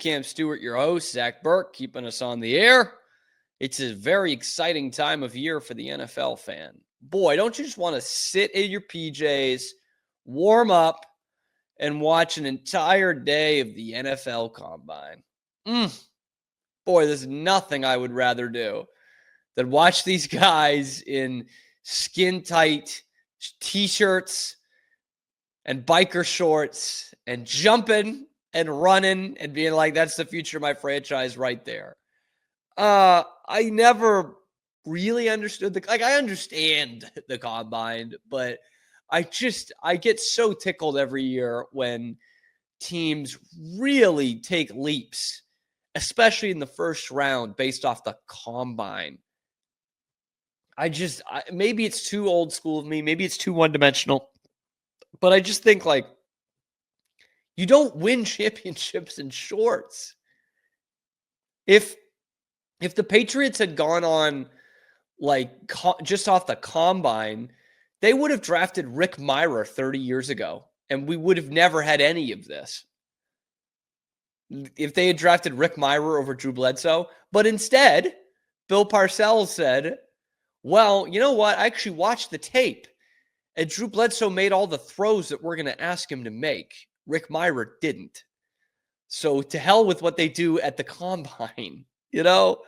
Cam Stewart, your host, Zach Burke, keeping us on the air. It's a very exciting time of year for the NFL fan. Boy, don't you just want to sit in your PJs, warm up, and watch an entire day of the NFL Combine? Boy, there's nothing I would rather do than watch these guys in skin-tight T-shirts and biker shorts and jumping and running and being like, that's the future of my franchise right there. I never really understood I understand the Combine, but I get so tickled every year when teams really take leaps, especially in the first round based off the Combine. Maybe it's too old school of me. Maybe it's too one-dimensional. But I just think, like, you don't win championships in shorts. If the Patriots had gone on, just off the Combine, they would have drafted Rick Myra 30 years ago, and we would have never had any of this. If they had drafted Rick Myra over Drew Bledsoe. But instead, Bill Parcells said, well, you know what? I actually watched the tape, and Drew Bledsoe made all the throws that we're going to ask him to make. Rick Myra didn't. So to hell with what they do at the Combine, you know?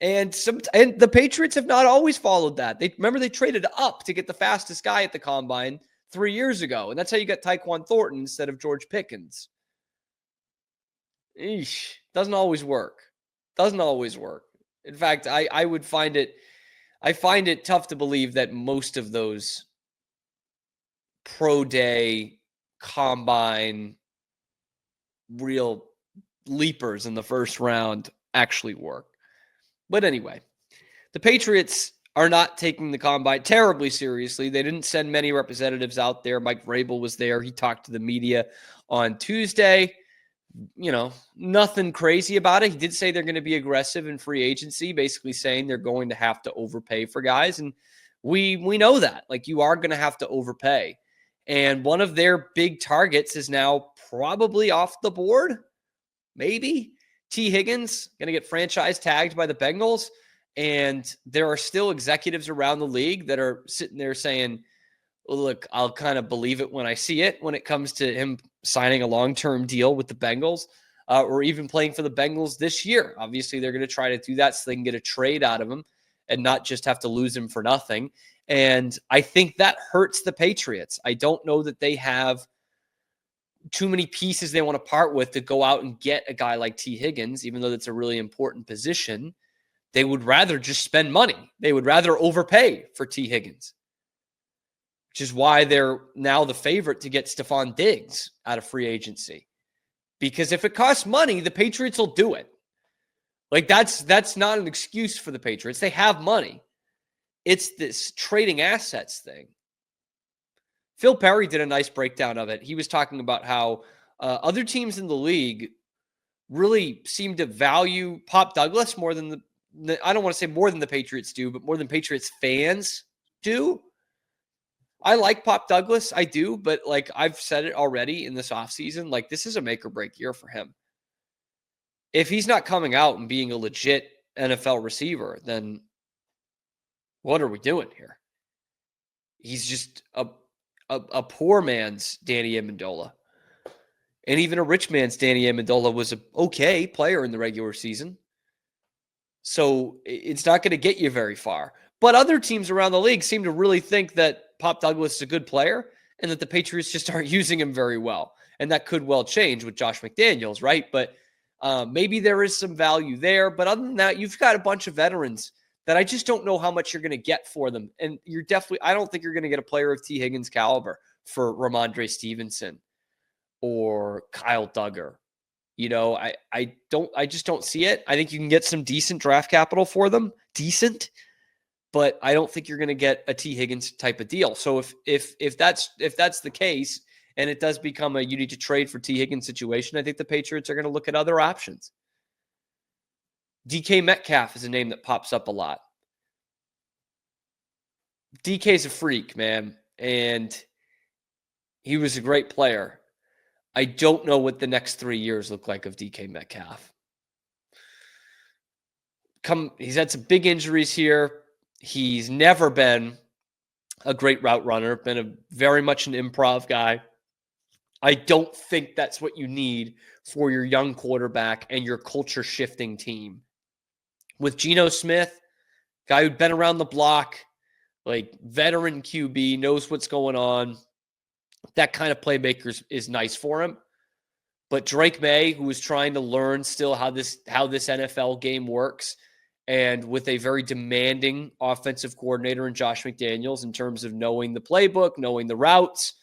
And the Patriots have not always followed that. They traded up to get the fastest guy at the Combine 3 years ago, and that's how you got Tyquan Thornton instead of George Pickens. Doesn't always work. Doesn't always work. In fact, I find it tough to believe that most of those pro day Combine real leapers in the first round actually work. But anyway, the Patriots are not taking the Combine terribly seriously. They didn't send many representatives out there. Mike Vrabel was there. He talked to the media on Tuesday. You know, nothing crazy about it. He did say they're going to be aggressive in free agency, basically saying they're going to have to overpay for guys. And we know that. Like, you are going to have to overpay. And one of their big targets is now probably off the board. Maybe. Tee Higgins going to get franchise tagged by the Bengals. And there are still executives around the league that are sitting there saying, well, look, I'll kind of believe it when I see it when it comes to him signing a long-term deal with the Bengals or even playing for the Bengals this year. Obviously, they're going to try to do that so they can get a trade out of him and not just have to lose him for nothing. And I think that hurts the Patriots. I don't know that they have too many pieces they want to part with to go out and get a guy like Tee Higgins, even though that's a really important position. They would rather just spend money. They would rather overpay for Tee Higgins, which is why they're now the favorite to get Stefon Diggs out of free agency. Because if it costs money, the Patriots will do it. Like, that's not an excuse for the Patriots. They have money. It's this trading assets thing. Phil Perry did a nice breakdown of it. He was talking about how other teams in the league really seem to value Pop Douglas more than I don't want to say more than the Patriots do, but more than Patriots fans do. I like Pop Douglas. I do. But like I've said it already in this offseason, like this is a make or break year for him. If he's not coming out and being a legit NFL receiver, then what are we doing here? He's just a poor man's Danny Amendola. And even a rich man's Danny Amendola was an okay player in the regular season. So it's not going to get you very far. But other teams around the league seem to really think that Pop Douglas is a good player and that the Patriots just aren't using him very well. And that could well change with Josh McDaniels, right? But maybe there is some value there. But other than that, you've got a bunch of veterans that I just don't know how much you're going to get for them. And I don't think you're going to get a player of Tee Higgins' caliber for Ramondre Stevenson or Kyle Duggar. You know, I just don't see it. I think you can get some decent draft capital for them. Decent. But I don't think you're going to get a Tee Higgins type of deal. So if that's the case, and it does become you need to trade for Tee Higgins situation, I think the Patriots are going to look at other options. DK Metcalf is a name that pops up a lot. DK's a freak, man, and he was a great player. I don't know what the next 3 years look like of DK Metcalf. He's had some big injuries here. He's never been a great route runner, been very much an improv guy. I don't think that's what you need for your young quarterback and your culture shifting team. With Geno Smith, guy who'd been around the block, like veteran QB, knows what's going on. That kind of playmaker is nice for him. But Drake May, who is trying to learn still how this NFL game works, and with a very demanding offensive coordinator in Josh McDaniels in terms of knowing the playbook, knowing the routes,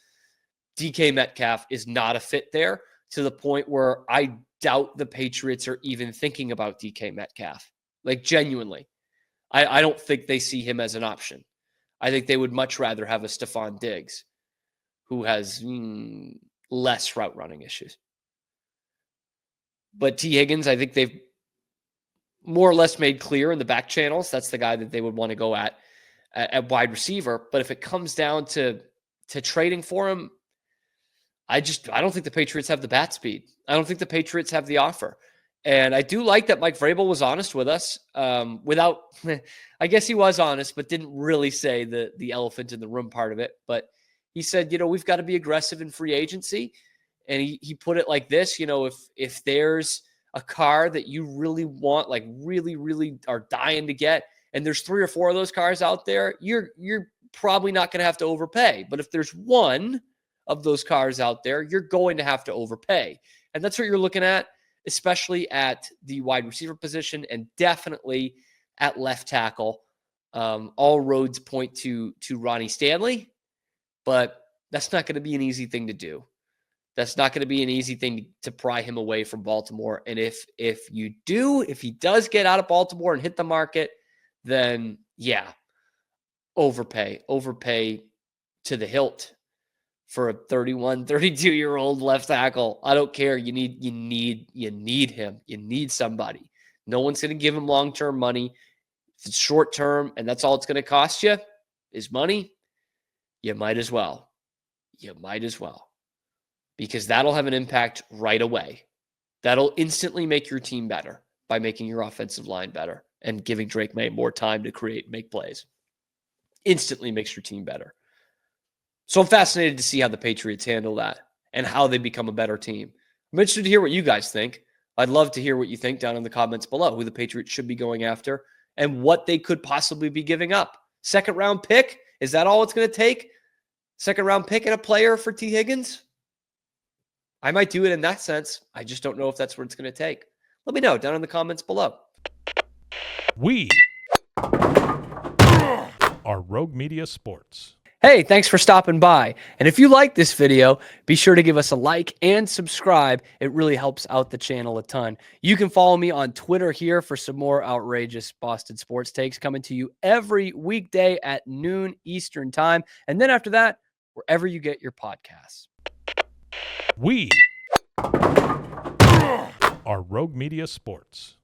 DK Metcalf is not a fit there, to the point where I doubt the Patriots are even thinking about DK Metcalf. Like, genuinely. I don't think they see him as an option. I think they would much rather have a Stefon Diggs, who has less route running issues. But Tee Higgins, I think they've more or less made clear in the back channels that's the guy that they would want to go at wide receiver. But if it comes down to trading for him, I don't think the Patriots have the bat speed. I don't think the Patriots have the offer. And I do like that Mike Vrabel was honest with us. I guess he was honest, but didn't really say the elephant in the room part of it. But he said, we've got to be aggressive in free agency. And he put it like this, if there's a car that you really want, like really, really are dying to get, and there's 3 or 4 of those cars out there, you're probably not going to have to overpay. But if there's one of those cars out there, you're going to have to overpay. And that's what you're looking at, especially at the wide receiver position and definitely at left tackle. All roads point to Ronnie Stanley, but that's not going to be an easy thing to do. That's not going to be an easy thing to pry him away from Baltimore. And if he does get out of Baltimore and hit the market, then yeah, overpay to the hilt for a 31, 32-year-old left tackle. I don't care. You need him. You need somebody. No one's going to give him long-term money. If it's short-term and that's all it's going to cost you is money, you might as well. Because that'll have an impact right away. That'll instantly make your team better by making your offensive line better and giving Drake May more time to create and make plays. Instantly makes your team better. So I'm fascinated to see how the Patriots handle that and how they become a better team. I'm interested to hear what you guys think. I'd love to hear what you think down in the comments below, who the Patriots should be going after and what they could possibly be giving up. Second round pick? Is that all it's going to take? Second round pick and a player for Tee Higgins? I might do it in that sense. I just don't know if that's what it's going to take. Let me know down in the comments below. We are Rogue Media Sports. Hey, thanks for stopping by. And if you like this video, be sure to give us a like and subscribe. It really helps out the channel a ton. You can follow me on Twitter here for some more outrageous Boston sports takes coming to you every weekday at noon Eastern time. And then after that, wherever you get your podcasts. We are Rogue Media Sports.